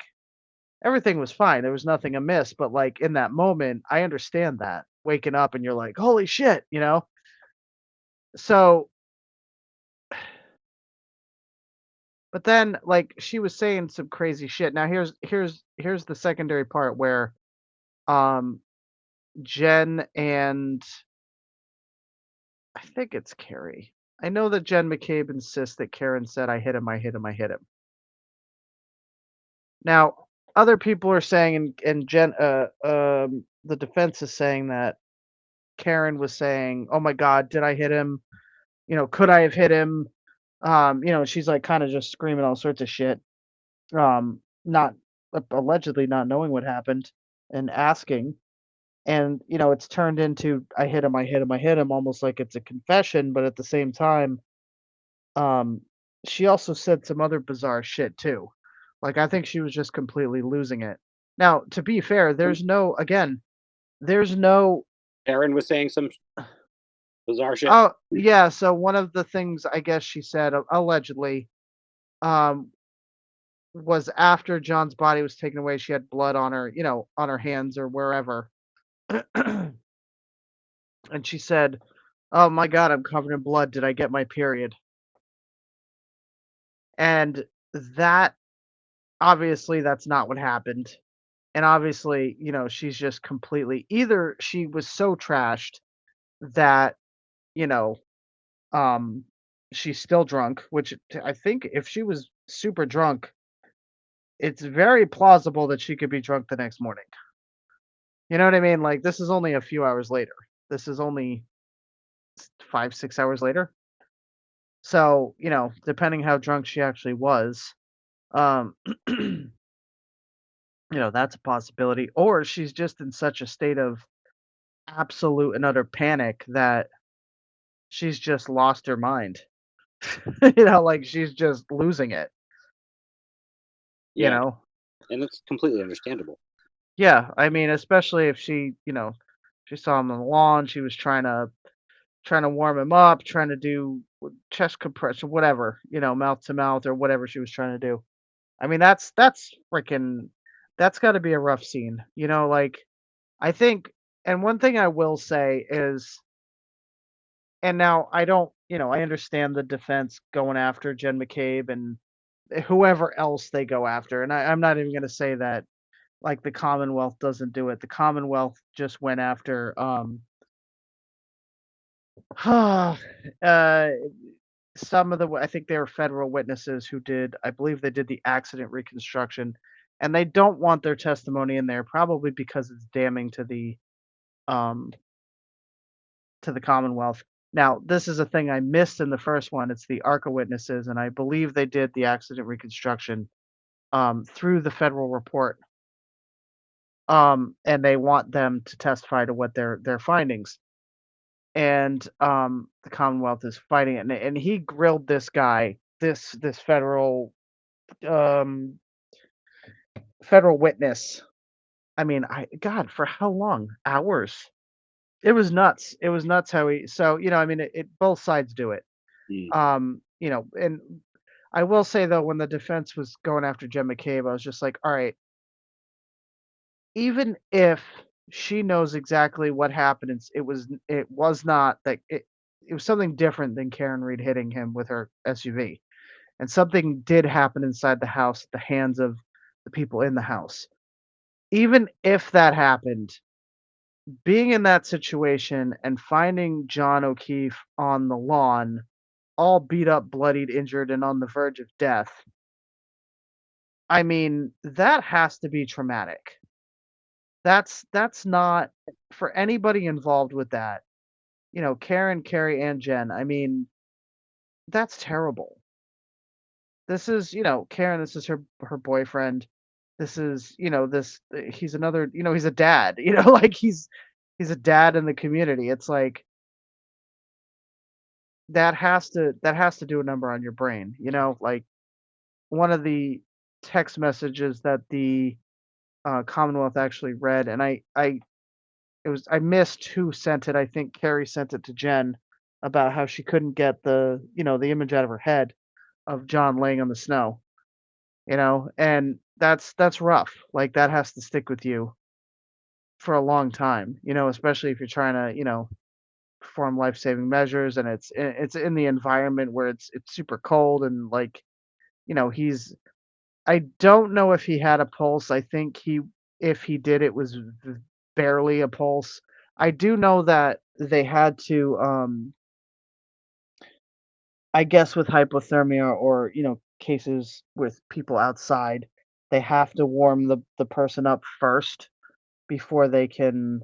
B: everything was fine. There was nothing amiss, but like in that moment, I understand that. Waking up and you're like, "Holy shit," you know? So, but then like she was saying some crazy shit. Now here's the secondary part where um Jen and I think it's Carrie. I know that Jen McCabe insists that Karen said, "I hit him, I hit him, I hit him." Now, other people are saying, and the defense is saying that Karen was saying, "Oh my God, did I hit him? Could I have hit him?" She's like kind of just screaming all sorts of shit. Not allegedly not knowing what happened and asking. And, it's turned into I hit him, I hit him, I hit him, almost like it's a confession, but at the same time, um, she also said some other bizarre shit too. Like I think she was just completely losing it. Now, to be fair, there's no
A: Karen was saying some bizarre shit.
B: oh yeah, so one of the things I guess she said allegedly um was after John's body was taken away, she had blood on her, on her hands or wherever. And she said, "Oh my God, I'm covered in blood. Did I get my period?" And that obviously that's not what happened. And obviously, she's just completely either she was so trashed that, you know, um, she's still drunk, which I think if she was super drunk, it's very plausible that she could be drunk the next morning. You know what I mean? Like this is only a few hours later. This is only 5, 6 hours later. So, depending how drunk she actually was, um, that's a possibility. Or she's just in such a state of absolute and utter panic that she's just lost her mind. Like she's just losing it, you
A: Yeah.
B: know?
A: And that's completely understandable.
B: Yeah, I mean, especially if she saw him on the lawn, she was trying to warm him up, trying to do chest compression, whatever, mouth to mouth or whatever she was trying to do. I mean, that's freaking that's got to be a rough scene. Like I think and one thing I will say is and now I don't, I understand the defense going after Jen McCabe and whoever else they go after. And I'm not even going to say that like the Commonwealth doesn't do it. The Commonwealth just went after uh, some of the I think they were federal witnesses who did I believe they did the accident reconstruction. and they don't want their testimony in there probably because it's damning um to the Commonwealth. Now, this is a thing I missed in the first one. It's the ARCA witnesses, and I believe they did the accident reconstruction through the federal report. And they want them to testify to what their findings. And the Commonwealth is fighting it, and he grilled this guy, this um federal witness. I mean, I God, for how long? Hours. It was nuts. It was nuts how he. So I mean, it both sides do it.
A: Mm.
B: And I will say though, when the defense was going after Jen McCabe, I was just like, all right, even if she knows exactly what happened, it was not that it was something different than Karen Reed hitting him with her SUV, and something did happen inside the house at the hands of the people in the house. Even if that happened, being in that situation and finding John O'Keefe on the lawn, all beat up, bloodied, injured, and on the verge of death, I mean, that has to be traumatic. That's not for anybody involved with that. Karen, Carrie, and Jen. I mean, that's terrible. This is, Karen, this is her boyfriend. This is, he's another, he's a dad, like he's a dad in the community. It's like that has to do a number on your brain, like one of the text messages that the Commonwealth actually read, and I missed who sent it. I think Carrie sent it to Jen about how she couldn't get the image out of her head of John laying on the snow, and that's rough. Like that has to stick with you for a long time, especially if you're trying to, perform life-saving measures and it's in the environment where it's super cold and like, he's I don't know if he had a pulse. I think if he did, it was barely a pulse. I do know that they had to, I guess, with hypothermia or cases with people outside, they have to warm the person up first before they can.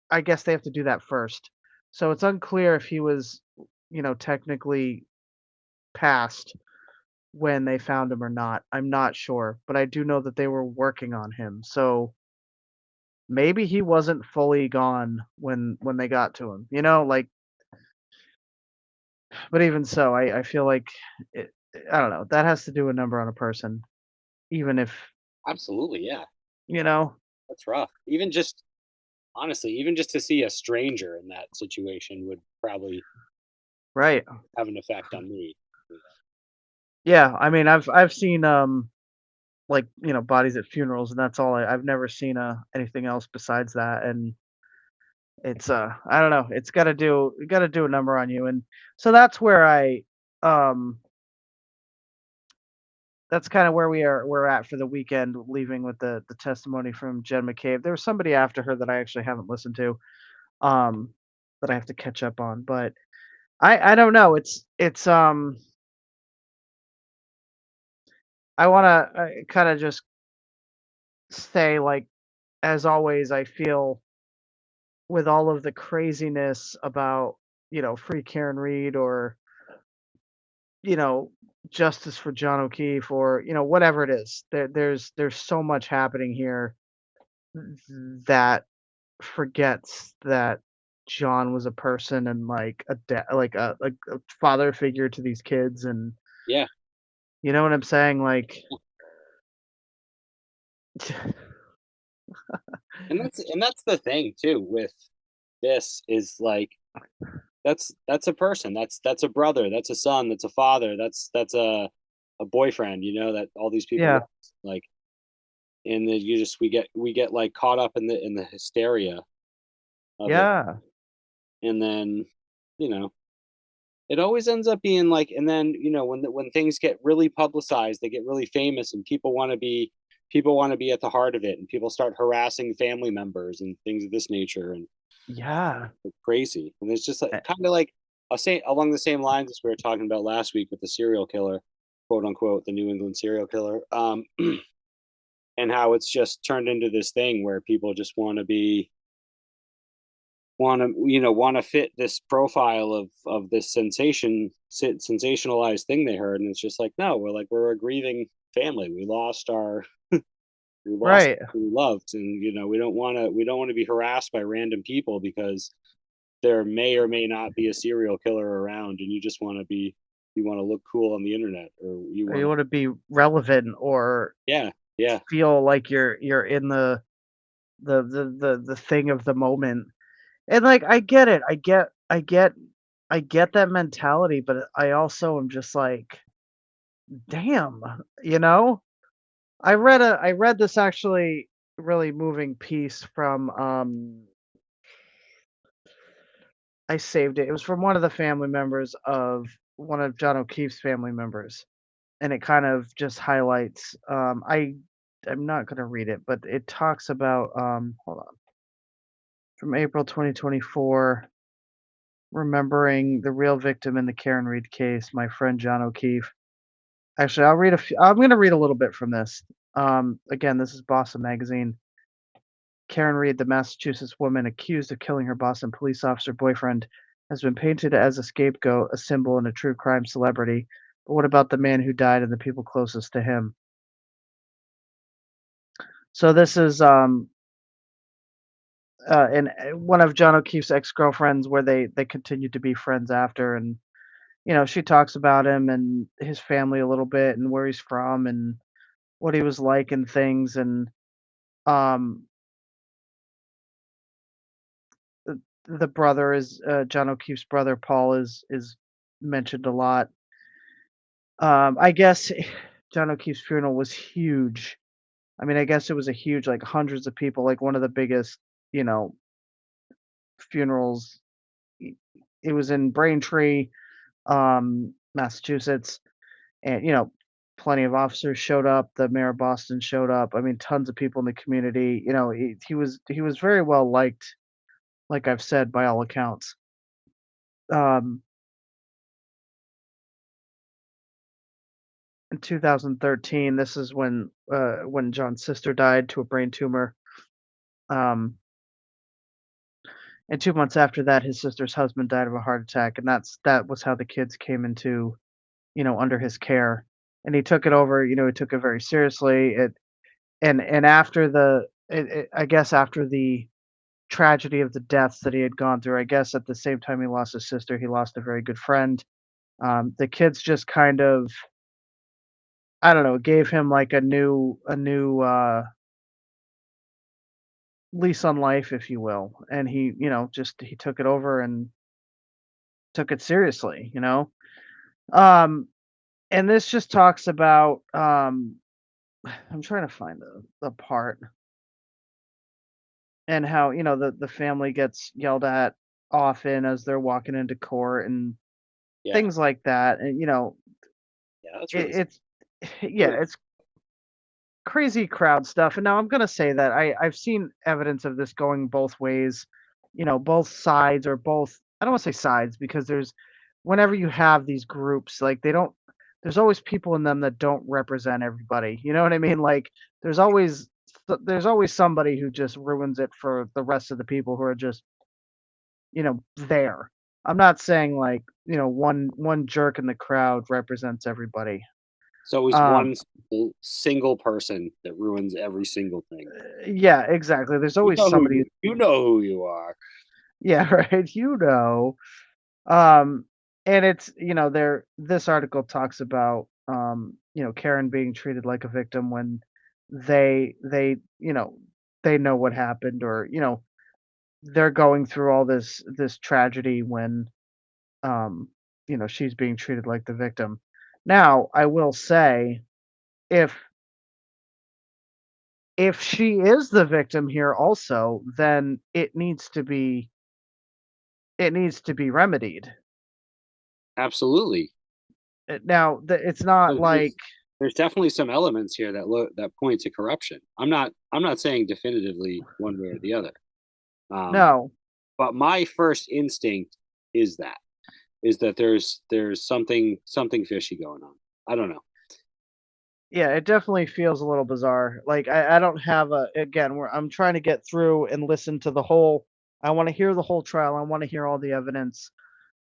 B: I guess they have to do that first. So it's unclear if he was, technically passed when they found him or not. I'm not sure, but I do know that they were working on him. So maybe he wasn't fully gone when they got to him. Like, but even so, I feel like I don't know. That has to do a number on a person, even if
A: Absolutely, yeah.
B: you know.
A: That's rough. Even just honestly, even just to see a stranger in that situation would probably
B: Right.
A: have an effect on me.
B: Yeah. I mean, I've seen like bodies at funerals, and that's all. I've never seen anything else besides that, and it's I don't know. It's got to do a number on you, and so um that's kind of where we're at for the weekend, leaving with the testimony from Jen McCabe. There was somebody after her that I actually haven't listened to, um, that I have to catch up on, but I don't know. It's I want to kind of just say, like, as always, I feel with all of the craziness about free Karen Reed or you know justice for John O'Keefe or whatever it is. There's so much happening here that forgets that John was a person and like like a father figure to these kids, and
A: Yeah,
B: you know what I'm saying? Like,
A: and that's the thing too with this is like that's a person. That's a brother. That's a son. That's a father. That's a boyfriend. That all these people
B: yeah,
A: lost, like, and then we get like caught up in the hysteria of it,
B: yeah,
A: and then you know it always ends up being like, and then when things get really publicized, they get really famous, and people want to be at the heart of it, and people start harassing family members and things of this nature, and
B: yeah,
A: it's crazy. And it's just like
B: eh,
A: kind of like I'll say along the same lines as we were talking about last week with the serial killer. quote unquote the New England serial killer, and how it's just turned into this thing where people just want to fit this profile of this sensationalized thing they heard, and it's just like, no, we're a grieving family. We lost
B: Right.
A: who we loved, and we don't want to be harassed by random people because there may or may not be a serial killer around, and you want to look cool on the internet, or you
B: Or
A: want
B: you
A: to.
B: wanna be relevant or
A: Yeah, yeah.
B: feel like you're in the thing of the moment. And, like, I get it. I get that mentality, but I also am just like, "Damn," you know? I read this actually really moving piece from, I saved it. It was from one of the family members of one of John O'Keefe's family members, and it kind of just highlights, I'm not gonna read it, but it talks about, hold on, from April 2024, remembering the real victim in the Karen Reed case, my friend John O'Keefe. Actually, I'm gonna read a little bit from this. Again, this is Boston Magazine. Karen Reed, the Massachusetts woman accused of killing her Boston police officer boyfriend, has been painted as a scapegoat, a symbol, and a true crime celebrity. But what about the man who died and the people closest to him? So this is and one of John O'Keefe's ex-girlfriends, where they continued to be friends after, and she talks about him and his family a little bit and where he's from and what he was like and things. And um, the brother is John O'Keefe's brother, Paul, is mentioned a lot. I guess John O'Keefe's funeral was huge. I mean, I guess it was a huge, like hundreds of people, like one of the biggest, you know, funerals. i- It was in Braintree, Massachusetts, and plenty of officers showed up. The mayor of Boston showed up. I mean, tons of people in the community. He was very well liked, like I've said, by all accounts. Um, in 2013, this is when John's sister died to a brain tumor. Um, and 2 months after that, his sister's husband died of a heart attack, and that was how the kids came into under his care. And he took it over. He took it very seriously. And after I guess after the tragedy of the deaths that he had gone through, I guess at the same time he lost his sister, he lost a very good friend. The kids just kind of, I don't know, gave him like a new lease on life, if you will. And he took it over and took it seriously. Um, and this just talks about, I'm trying to find the part, and how, the family gets yelled at often as they're walking into court and
A: Yeah,
B: things like that. And
A: yeah, that's really
B: it's yeah,
A: really.
B: it's crazy crowd stuff. And now I'm gonna say that I've seen evidence of this going both ways, both sides, or both. I don't want to say sides, because whenever you have these groups, like, they don't. There's always people in them that don't represent everybody. You know what I mean? Like, there's always somebody who just ruins it for the rest of the people who are just there. I'm not saying, like, one jerk in the crowd represents everybody.
A: It's always
B: Um,
A: one single person that ruins every single thing.
B: yeah, exactly. There's
A: You
B: always
A: know who
B: somebody.
A: you know who you are.
B: Yeah, right. Um, and it's there. This article talks about Karen being treated like a victim when they know what happened, or they're going through all this tragedy when um she's being treated like the victim. Now, I will say, if she is the victim here also, then it needs to be remedied.
A: Absolutely.
B: Now, it's not
A: So
B: like.
A: there's definitely some elements here that point to corruption. I'm not saying definitively one way or the other. Um,
B: No.
A: but my first instinct is that is that there's something fishy going on. I don't know.
B: Yeah, it definitely feels a little bizarre. Like I don't have a again where I'm trying to get through and listen to the whole. I want to hear the whole trial. I want to hear all the evidence,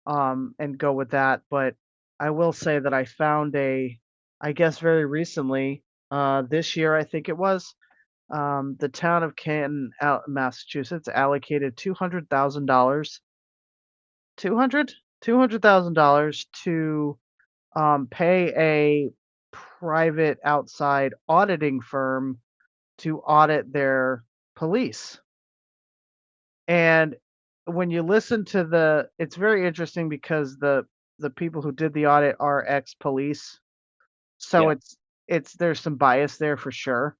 B: and go with that. But I will say that I found I guess very recently, this year I think it was, the town of Canton, Massachusetts, allocated $200,000, 200, $200,000 to pay a private outside auditing firm to audit their police. And when you listen to it's very interesting because the people who did the audit are ex-police. So
A: Yeah,
B: it's there's some bias there for sure.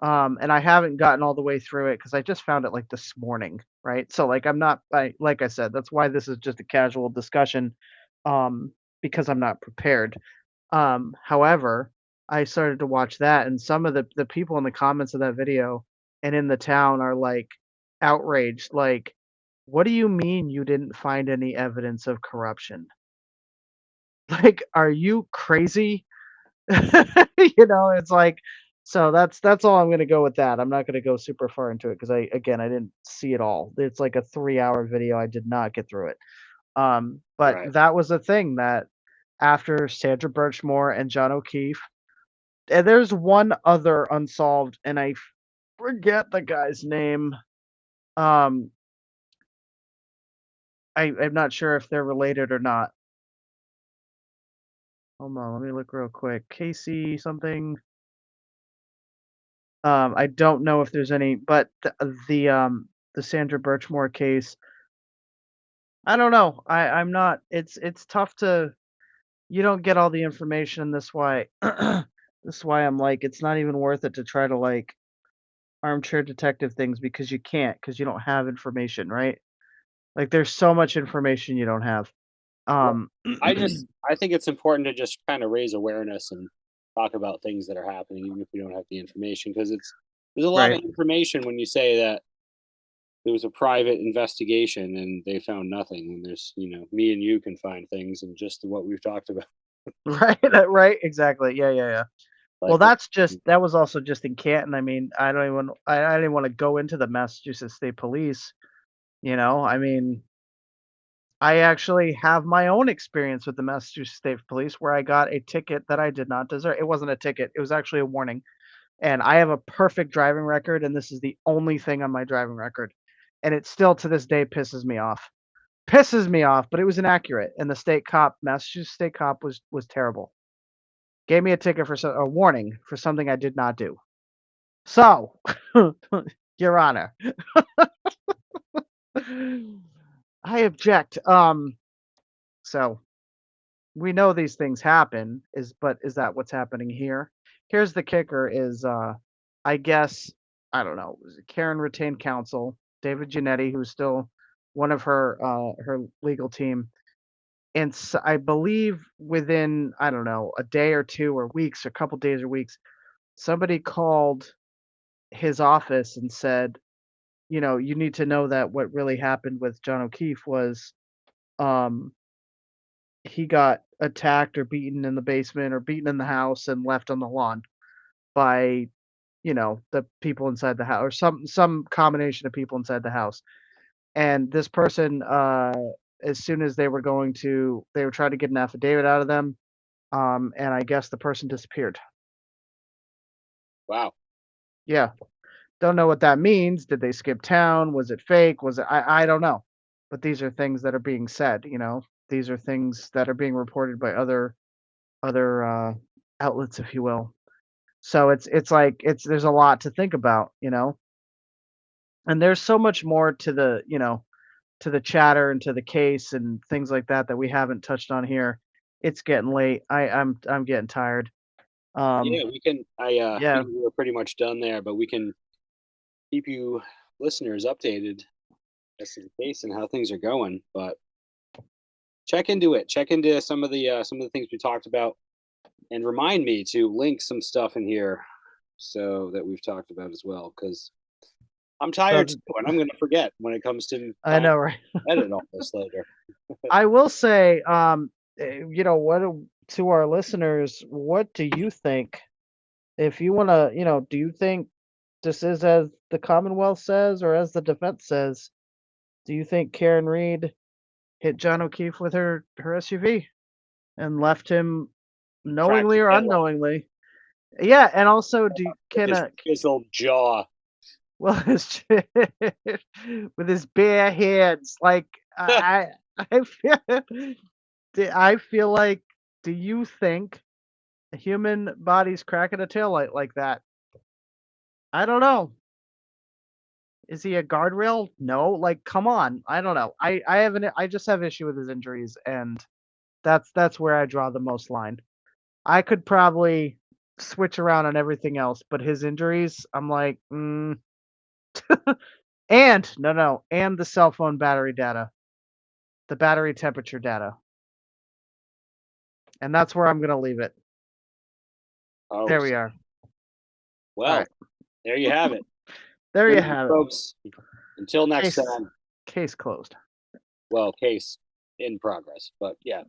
B: And I haven't gotten all the way through it because I just found it like this morning, right? So like I'm not like I said, that's why this is just a casual discussion, um, because I'm not prepared. However, I started to watch that, and some of the people in the comments of that video and in the town are like outraged, like, "What do you mean you didn't find any evidence of corruption? Like, are you crazy?" It's like so that's all I'm gonna go with that. I'm not gonna go super far into it because I didn't see it all. It's like a 3-hour video. I did not get through it. But
A: right.
B: that was the thing that after Sandra Birchmore and John O'Keefe, and there's one other unsolved, and I forget the guy's name. Um, I'm not sure if they're related or not. Hold on, let me look real quick. Casey something. I don't know if there's any, but the Sandra Birchmore case, I don't know. I'm not. It's tough to. You don't get all the information. This why. This is why I'm like, it's not even worth it to try to like armchair detective things because you can't because you don't have information, right? Like there's so much information you don't have.
A: Well,
B: Um,
A: I think it's important to just kind of raise awareness and talk about things that are happening, even if we don't have the information, because there's a lot
B: right,
A: of information when you say that there was a private investigation and they found nothing. And there's, me and you can find things and just what we've talked about,
B: right, right, exactly. Yeah, yeah, yeah. Well,
A: like with,
B: that was also just in Canton. I mean, I didn't want to go into the Massachusetts State Police. I mean, I actually have my own experience with the Massachusetts State Police where I got a ticket that I did not deserve. It wasn't a ticket; it was actually a warning. And I have a perfect driving record, and this is the only thing on my driving record, and it still to this day pisses me off. Pisses me off, but it was inaccurate, and the Massachusetts state cop was terrible. Gave me a ticket for a warning for something I did not do. So, Your Honor, I object. So we know these things happen, but is that what's happening here? Here's the kicker is I guess I don't know, was it Karen retained counsel, David Giannetti, who's still one of her legal team. And I believe within, I don't know, a day or two or weeks, a couple days or weeks, somebody called his office and said, you need to know that what really happened with John O'Keefe was um, he got attacked or beaten in the basement or beaten in the house and left on the lawn by, the people inside the house or some combination of people inside the house. And this person, as soon as they were trying to get an affidavit out of them, and I guess the person disappeared.
A: wow.
B: Yeah. Don't know what that means. Did they skip town? Was it fake? Was it I don't know. But these are things that are being said. These are things that are being reported by other outlets, if you will. So it's like there's a lot to think about. And there's so much more to the chatter and to the case and things like that that we haven't touched on here. It's getting late. I'm getting tired. Um,
A: Yeah, we can, I
B: yeah.
A: figured we were pretty much done there, but we can keep you listeners updated as to the case and how things are going. But check into it. Check into some of the things we talked about, and remind me to link some stuff in here so that we've talked about as well. Because I'm
B: So
A: tired too, and I'm going to forget when it comes to
B: I
A: time
B: know, right?
A: to edit all this later.
B: I will say, what to our listeners, what do you think? If you want to, do you think this is as the Commonwealth says or as the defense says? Do you think Karen Reed hit John O'Keefe with her SUV and left him
A: Cracked
B: knowingly
A: his
B: or
A: head off
B: unknowingly? Yeah, and also
A: with his chiseled jaw.
B: well his with his bare hands like I feel I feel like do you think a human body's cracking a taillight like that? I don't know. Is he a guardrail? No. Like, come on. I don't know. I just have issue with his injuries, and that's where I draw the most line. I could probably switch around on everything else, but his injuries, I'm like, and no, and the cell phone battery data, the battery temperature data, and that's where I'm gonna leave it.
A: Oh,
B: There we are. All
A: well,
B: right,
A: there you have it.
B: there
A: Good
B: you
A: night,
B: have it.
A: folks. Until next
B: Case
A: time.
B: case closed.
A: Well, case in progress, but yeah.